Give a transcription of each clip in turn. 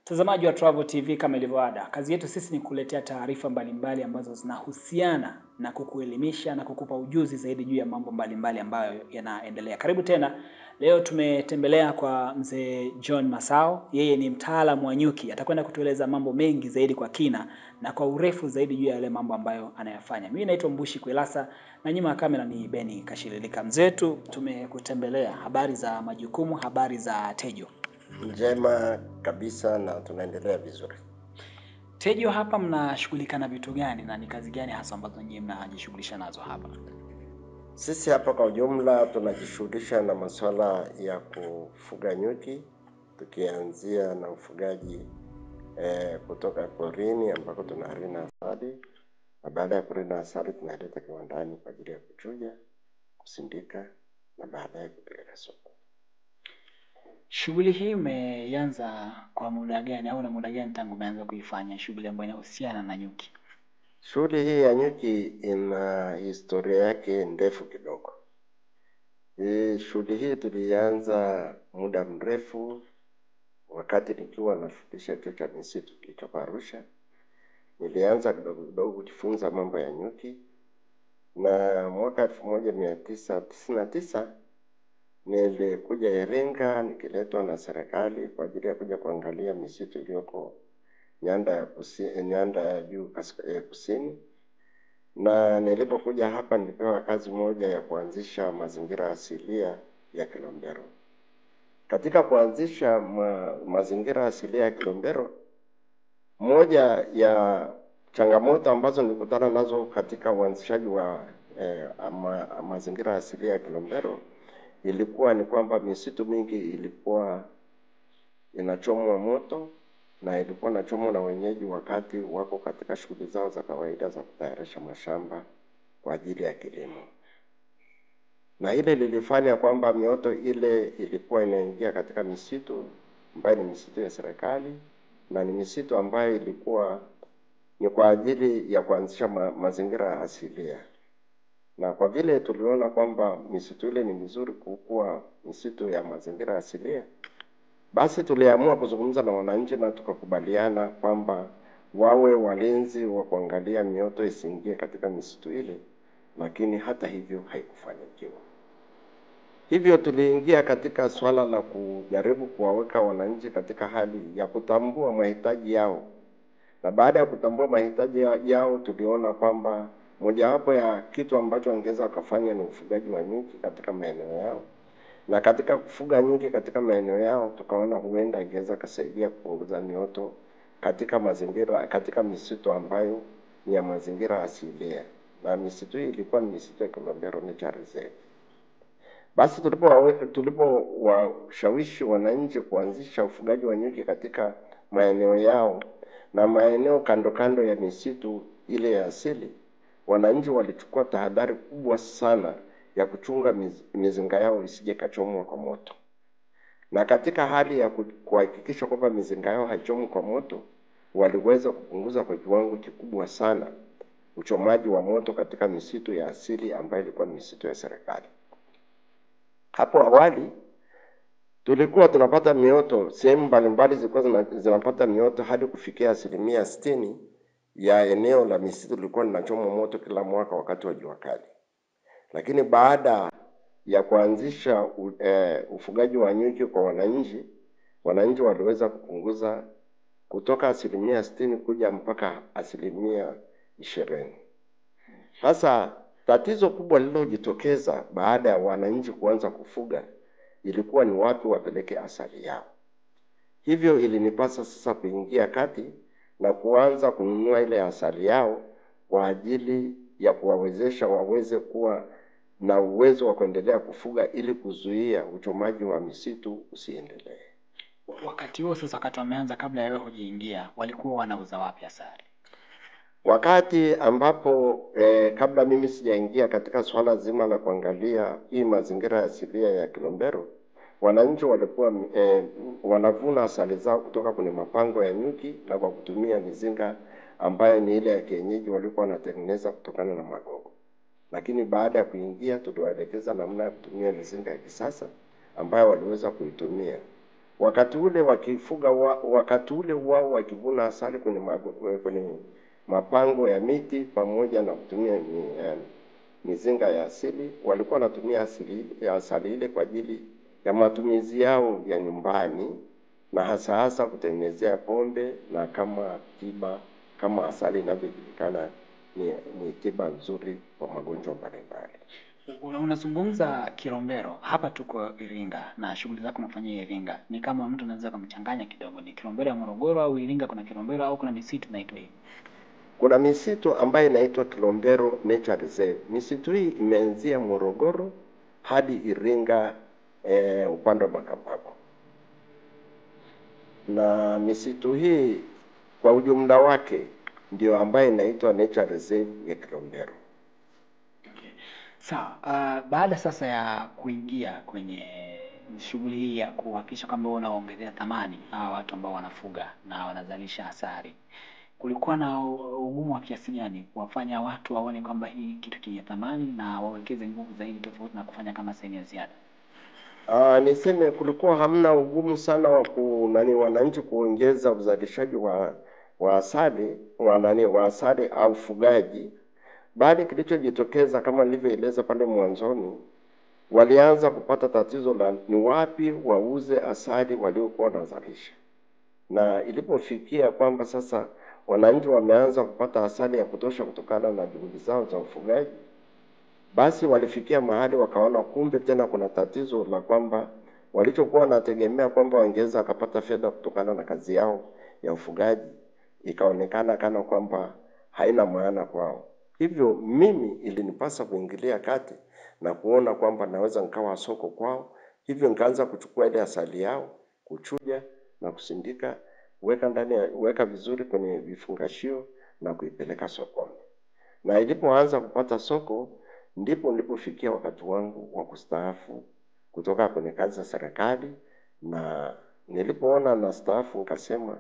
Mtazamaji wa Travel TV, kama ilivyo ada, kazi yetu sisi ni kukuletea taarifa mbalimbali ambazo zinahusiana na kukuelimisha na kukupa ujuzi zaidi juu ya mambo mbalimbali ambayo yanaendelea. Karibu tena. Leo tumetembelea kwa mzee John Masao. Yeye ni mtaalamu wa nyuki. Atakwenda kutueleza mambo mengi zaidi kwa kina na kwa urefu zaidi juu ya yale mambo ambayo anayafanya. Mimi naitwa Mbushi Kwelasa na nyuma ya kamera ni Beni Kashililika. Mzee tu tumekutembelea. Habari za majukumu, habari za Tejo? Njema kabisa na tunaendelea vizuri. Tejo, hapa mnashughulika na vitu gani na ni kazi gani hasa ambazo nyinyi mnajishughulisha nazo hapa? Sisi hapa kwa ujumla tunajishughulisha na masuala ya kufuga nyuki, tukianzia na ufugaji kutoka porini ambako tunarina asali, na baada ya kurina asali tunaleta kiwandani kwa ajili ya kuchuja, kusindika na baadaye kupeleka soko. Shughuli hii umeanza kwa muda gani au na muda gani tangu umeanza kuifanya shughuli ambayo inahusiana na nyuki? Shughuli hii ya nyuki ina historia yake ndefu kidogo. Shughuli hii tulianza muda mrefu wakati nikiwa nafundisha chuo cha misitu kilichoko Arusha. Nilianza kidogo kujifunza mambo ya nyuki, na mwaka 1999 nilikuja Iringa nikiletwa na serikali kwa ajili ya kuja kuangalia misitu iliyoko nyanda ya juu kusini. Na nilipokuja hapa nilipewa kazi moja ya kuanzisha mazingira asilia ya Kilombero. Katika kuanzisha mazingira asilia ya Kilombero, moja ya changamoto ambazo nilikutana nazo katika uanzishaji wa mazingira asilia ya Kilombero ilikuwa ni kwamba misitu mingi ilikuwa inachomwa moto, na ilikuwa inachomwa na wenyeji wakati wako katika shughuli zao za kawaida za kutayarisha mashamba kwa ajili ya kilimo. Na ile lilifanya kwamba mioto ile ilikuwa inaingia katika misitu ambayo ni misitu ya serikali, na ni misitu ambayo ilikuwa ni kwa ajili ya kuanzisha mazingira asilia. Na kwa vile tuliona kwamba misitu ile ni mizuri kuwa misitu ya mazingira asilia, basi tuliamua kuzungumza na wananchi na tukakubaliana kwamba wawe walinzi wa kuangalia mioto isiingie katika misitu ile, lakini hata hivyo haikufanikiwa. Hivyo tuliingia katika swala la kujaribu kuwaweka wananchi katika hali ya kutambua mahitaji yao. Na baada ya kutambua mahitaji yao tuliona kwamba mojawapo ya kitu ambacho wangeweza kufanya ni ufugaji wa nyuki katika maeneo yao. Na katika kufuga nyuki katika maeneo yao tukaona huenda ingeweza kusaidia kupunguza mioto katika misitu ambayo ni ya mazingira asilia. Na misitu hii ilikuwa ni misitu ya Kilombero Nature Reserve. Basi tulipowashawishi wananchi kuanzisha ufugaji wa nyuki katika maeneo yao na maeneo kando kando ya misitu ile ya asili, wananchi walichukua tahadhari kubwa sana ya kuchunga mizinga yao isije kachomwa kwa moto. Na katika hali ya kuhakikisha kwamba mizinga yao haichomwi kwa moto, waliweza kupunguza kwa kiwango kikubwa sana uchomaji wa moto katika misitu ya asili ambayo ilikuwa misitu ya serikali. Hapo awali tulikuwa tunapata mioto sehemu mbalimbali, zilikuwa zinapata mioto hadi kufikia 60% ya eneo la misitu lilikuwa linachomwa moto kila mwaka wakati wa jua kali. Lakini baada ya kuanzisha ufugaji wa nyuki kwa wananchi waliweza kupunguza kutoka 60% kuja mpaka 20%. Sasa tatizo kubwa lililojitokeza baada ya wananchi kuanza kufuga ilikuwa ni watu wapeleke asali yao. Hivyo ilinipasa sasa kuingia kati na kuanza kununua ile asali yao kwa ajili ya kuwawezesha waweze kuwa na uwezo wa kuendelea kufuga ili kuzuia uchomaji wa misitu usiendelee. Wakati huo sasa, wakati wameanza, kabla ya wewe hujaingia, walikuwa wanauza wapi asali? Wakati ambapo kabla mimi sijaingia katika swala zima la kuangalia hii mazingira asilia ya Kilombero, wananchi walikuwa wanavuna asali zao kutoka kwenye mapango ya nyuki na kwa kutumia mizinga ambayo ni ile ya kienyeji walikuwa wanatengeneza kutokana na magogo. Lakini baada ya kuingia tuliwaelekeza namna ya kutumia mizinga ya kisasa ambayo waliweza kuitumia. wakati ule wakifuga wakati ule wao wakivuna asali kwenye mapango ya miti pamoja na kutumia mizinga ya asili, walikuwa wanatumia asali ile kwa ajili ya matumizi yao ya nyumbani, na hasa kutengenezea pombe, na kama tiba, kama asali inavyojulikana ni tiba nzuri kwa magonjwa mbalimbali. Unazungumza Kilombero, hapa tuko Iringa na shughuli zako unafanyia Iringa. Ni kama mtu anaweza kumchanganya kidogo, ni Kilombero ya Morogoro au Iringa kuna Kilombero au kuna misitu inaitwa hivi? Kuna misitu ambayo inaitwa Kilombero Nature Reserve. Misitu hii imeanzia Morogoro hadi Iringa upande wa Makambako. Na misitu hii kwa ujumla wake ndio ambayo inaitwa Nature Reserve ya Kilombero. Sawa. Baada sasa ya kuingia kwenye shughuli hii ya kuhakikisha kwamba unaongezea thamani hawa watu ambao wanafuga na wanazalisha asali, kulikuwa na ugumu wa kiasi gani kuwafanya watu waone kwamba hii kitu chenye thamani na wawekeze nguvu zaidi tofauti na kufanya kama sehemu ya ziada? Niseme kulikuwa hamna ugumu sana wa wananchi kuongeza uzalishaji wa asali wa asali au ufugaji, bali kilichojitokeza kama nilivyoeleza pale mwanzoni, walianza kupata tatizo la ni wapi wauze asali waliokuwa wanazalisha. Na ilipofikia kwamba sasa wananchi wameanza kupata asali ya kutosha kutokana na juhudi zao za ufugaji, basi walifikia mahali wakaona kumbe tena kuna tatizo la kwamba walichokuwa wanategemea kwamba wangeweza kupata fedha kutokana na kazi yao ya ufugaji, ikaonekana kana kwamba haina maana kwao. Hivyo mimi ilinipasa kuingilia kati na kuona kwamba naweza nikawa soko kwao. Hivyo nikaanza kuchukua ile asali yao, kuchuja na kusindika, weka vizuri kwenye vifungashio na kuipeleka sokoni. Na ilipoanza kupata soko, ndipo nilipofikia wakati wangu wa kustaafu kutoka kwenye kazi za serikali. Na nilipoona nastaafu nikasema,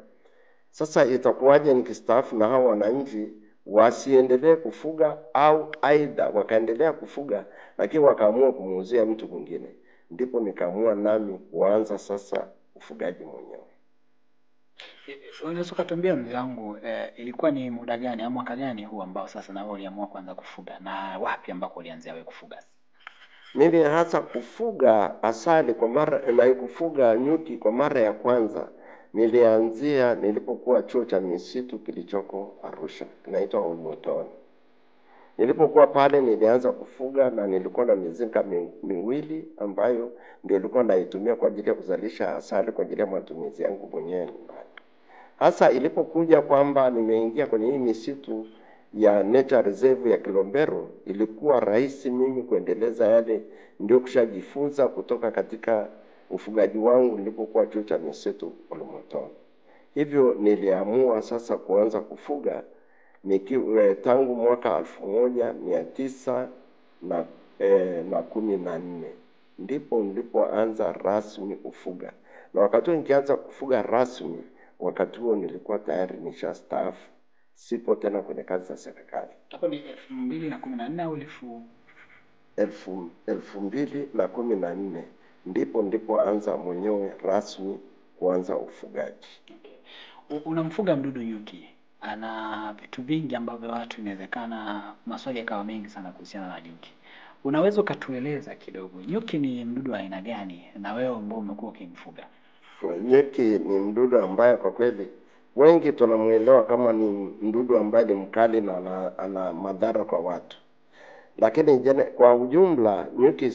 sasa itakuwaje nikistaafu na hao wananchi wasiendelee kufuga, au aidha wakaendelea kufuga lakini wakaamua kumuuzia mtu mwingine. Ndipo nikaamua nami kuanza sasa ufugaji mwenyewe. Unaweza kutuambia mzee wangu, ilikuwa ni muda gani au mwaka gani huu ambao sasa na wewe uliamua kuanza kufuga, na wapi ambako ulianzia wewe kufuga? Nilianza kufuga asali na kufuga nyuki kwa mara ya kwanza nilianzia nilipokuwa chuo cha misitu kilichoko Arusha, kinaitwa Olmotoni. Nilipokuwa pale nilianza kufuga na nilikuwa na mizinga miwili ambayo ndio nilikuwa naitumia kwa ajili ya kuzalisha asali kwa ajili ya matumizi yangu mwenyewe nyumbani. Hasa ilipokuja kwamba nimeingia kwenye hii misitu ya Nature Reserve ya Kilombero, ilikuwa rahisi mimi kuendeleza yale ndio kushajifunza kutoka katika ufugaji wangu nilipokuwa chuo cha misitu Olmotoni. Hivyo niliamua sasa kuanza kufuga tangu mwaka 1914 ndipo nilipoanza rasmi kufuga. Na wakati huo nikianza kufuga rasmi, wakati huo nilikuwa tayari nishastaafu, sipo tena kwenye kazi za serikali. Hapo ni 2014 au 2014 ndipo anza mwenyewe rasmi kuanza ufugaji. Okay. Unamfuga mdudu nyuki, ana vitu vingi ambavyo watu inawezekana maswali yakawa mengi sana kuhusiana na nyuki. Unaweza ukatueleza kidogo, nyuki ni mdudu wa aina gani na wewe ambao umekuwa ukimfuga? Nyuki ni mdudu ambaye kwa kweli wengi tunamuelewa kama ni mdudu ambaye ni mkali na ana madhara kwa watu. Lakini kwa ujumla nyuki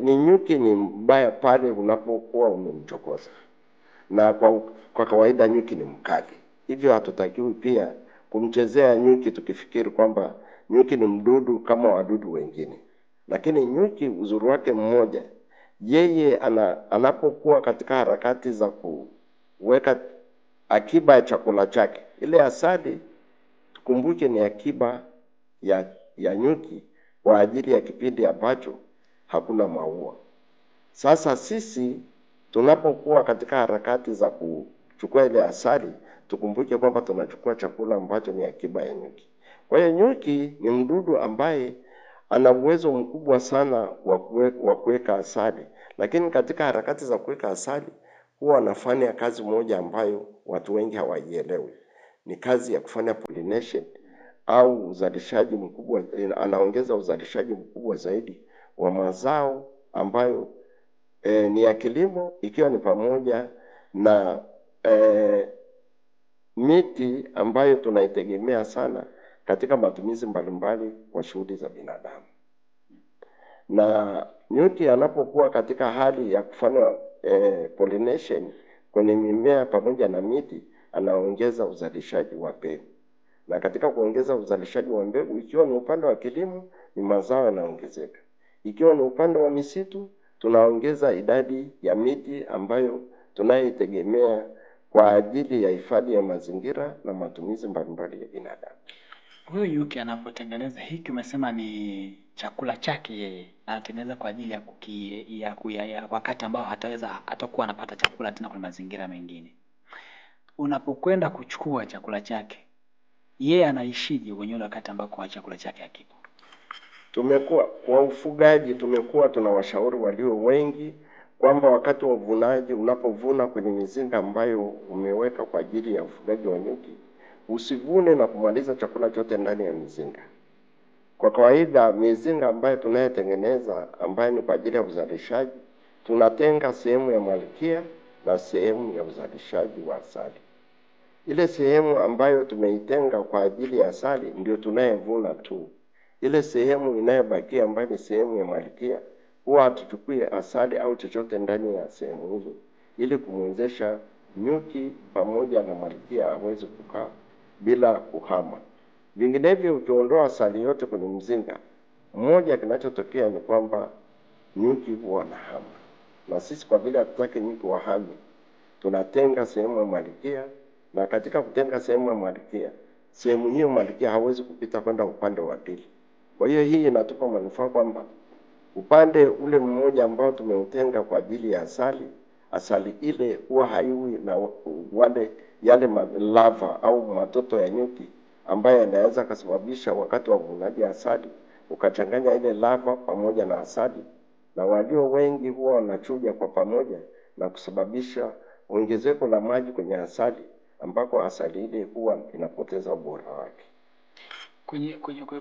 nyuki ni mbaya pale unapokuwa umemchokoza. Na kwa kawaida nyuki ni mkali. Hivyo hatutakiwi pia kumchezea nyuki tukifikiri kwamba nyuki ni mdudu kama wadudu wengine. Lakini nyuki uzuri wake mmoja, yeye anapokuwa katika harakati za kuweka akiba ya chakula chake. Ile asali tukumbuke ni akiba ya nyuki kwa ajili ya kipindi ambacho hakuna maua. Sasa sisi tunapokuwa katika harakati za kuchukua ile asali, tukumbuke kwamba tunachukua chakula ambacho ni akiba ya nyuki. Kwa hiyo nyuki ni mdudu ambaye ana uwezo mkubwa sana wa kuweka asali. Lakini katika harakati za kuweka asali, huwa wanafanya kazi moja ambayo watu wengi hawaielewi. Ni kazi ya kufanya pollination au uzalishaji mkubwa, anaongeza uzalishaji mkubwa zaidi wa mazao ambayo ni ya kilimo, ikiwa ni pamoja na miti ambayo tunaitegemea sana katika matumizi mbalimbali kwa shughuli za binadamu. Na nyuki anapokuwa katika hali ya kufanya pollination kwenye mimea pamoja na miti, anaongeza uzalishaji wa mbegu. Na katika kuongeza uzalishaji wa mbegu, ikiwa ni upande wa kilimo, ni mazao yanaongezeka. Ikiwa ni upande wa misitu, tunaongeza idadi ya miti ambayo tunaitegemea kwa ajili ya hifadhi ya mazingira na matumizi mbalimbali ya binadamu. Huyu nyuki anapotengeneza hiki, umesema ni chakula chake yeye, anatengeneza kwa ajili ya wakati ambao hatakuwa anapata chakula tena kwenye mazingira mengine. Unapokwenda kuchukua chakula chake, yeye anaishije kwenye wakati ambao chakula chake hakipo? Kwa ufugaji tumekuwa tunawashauri walio wengi kwamba wakati wa uvunaji, unapovuna kwenye mizinga ambayo umeweka kwa ajili ya ufugaji wa nyuki, usivune na kumaliza chakula chote ndani ya mizinga. Kwa kawaida mizinga ambayo tunayotengeneza ambayo ni kwa ajili ya uzalishaji, tunatenga sehemu ya malkia na sehemu ya uzalishaji wa asali. Ile sehemu ambayo tumeitenga kwa ajili ya asali ndio tunayevuna tu. Ile sehemu inayobakia ambayo ni sehemu ya malkia, huwa hatuchukui asali au chochote ndani ya sehemu hizo, ili kumwezesha nyuki pamoja na malkia aweze kukaa bila kuhama. Vinginevyo ukiondoa asali yote kwenye mzinga, mmoja kinachotokea ni kwamba nyuki huwa wanahama. Na sisi kwa vile hatutaki nyuki wahame, tunatenga sehemu ya malkia, na katika kutenga sehemu ya malkia, sehemu hiyo malkia hawezi kupita kwenda upande wa pili. Kwa hiyo hii inatupa manufaa kwamba upande ule mmoja ambao tumeutenga kwa ajili ya asali ile huwa haiwi na yale lava au matoto ya nyuki ambayo yanaweza kusababisha wakati wa uvunaji asali ukachanganya ile lava pamoja na asali, na walio wengi huwa wanachuja kwa pamoja na kusababisha ongezeko la maji kwenye asali, ambako asali ile huwa inapoteza ubora wake.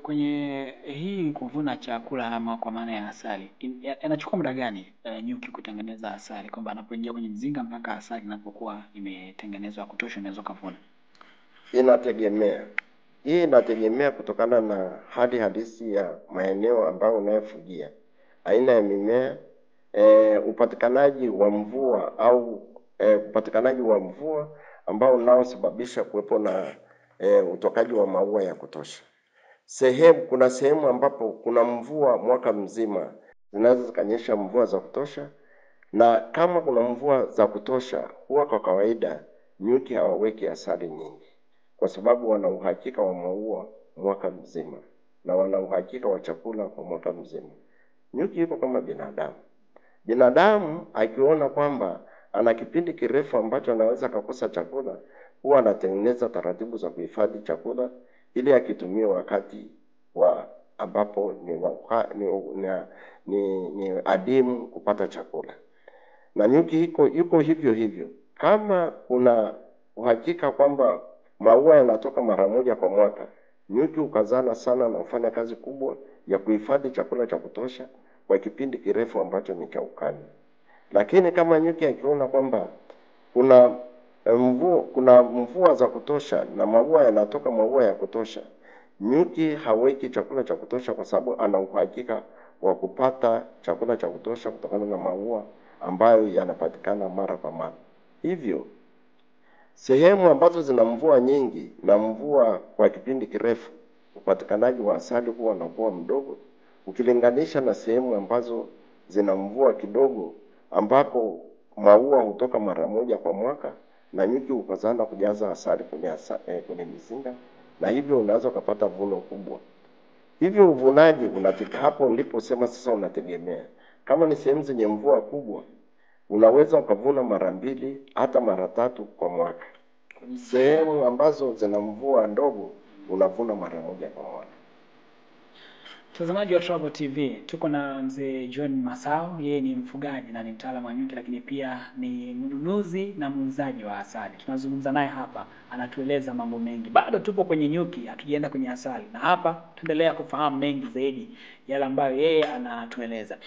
Kwenye hii kuvuna chakula ama kwa maana ya asali, inachukua muda gani nyuki kutengeneza asali, kwamba anapoingia kwenye mzinga mpaka asali inapokuwa imetengenezwa kutosha unaweza kuvuna? Inategemea. Hii inategemea kutokana na hali halisi ya maeneo ambayo unayofugia, aina ya mimea, upatikanaji wa mvua au upatikanaji wa mvua ambao unaosababisha kuwepo na utokaji wa maua ya kutosha. Kuna sehemu ambapo kuna mvua mwaka mzima, zinaweza zikanyesha mvua za kutosha, na kama kuna mvua za kutosha, huwa kwa kawaida nyuki hawaweki asali nyingi, kwa sababu wana uhakika wa maua mwaka mzima na wana uhakika wa chakula kwa mwaka mzima. Nyuki yuko kama binadamu. Binadamu akiona kwamba ana kipindi kirefu ambacho anaweza kukosa chakula, huwa anatengeneza taratibu za kuhifadhi chakula ili akitumie wakati wa ambapo ni adimu kupata chakula. Na nyuki yuko hivyo hivyo. Kama kuna uhakika kwamba maua yanatoka mara moja kwa mwaka, nyuki ukazana sana na kufanya kazi kubwa ya kuhifadhi chakula cha kutosha kwa kipindi kirefu ambacho ni cha ukame. Lakini kama nyuki akiona kwamba kuna mvua za kutosha na maua yanatoka maua ya kutosha, nyuki haweki chakula cha kutosha, kwa sababu ana uhakika wa kupata chakula cha kutosha kutokana na maua ambayo yanapatikana mara kwa mara. Hivyo sehemu ambazo zina mvua nyingi na mvua kwa kipindi kirefu, upatikanaji wa asali huwa unakuwa mdogo ukilinganisha na sehemu ambazo zina mvua kidogo, ambapo maua hutoka mara moja kwa mwaka na nyuki ukazana kujaza asali kwenye mizinga, na hivyo unaweza kupata vuno kubwa. Hivyo uvunaji hapo ndipo sema sasa unategemea. Kama ni sehemu zenye mvua kubwa, unaweza ukavuna mara 2 hata mara 3 kwa mwaka. Sehemu ambazo zina mvua ndogo unavuna mara moja kwa mwaka. Mtazamaji wa Trevor TV, tuko na mzee John Masao. Yeye ni mfugaji na ni mtaalamu wa nyuki, lakini pia ni mnunuzi na muuzaji wa asali. Tunazungumza naye hapa, anatueleza mambo mengi. Bado tupo kwenye nyuki, hatujaenda kwenye asali, na hapa tuendelea kufahamu mengi zaidi yale ambayo yeye anatueleza.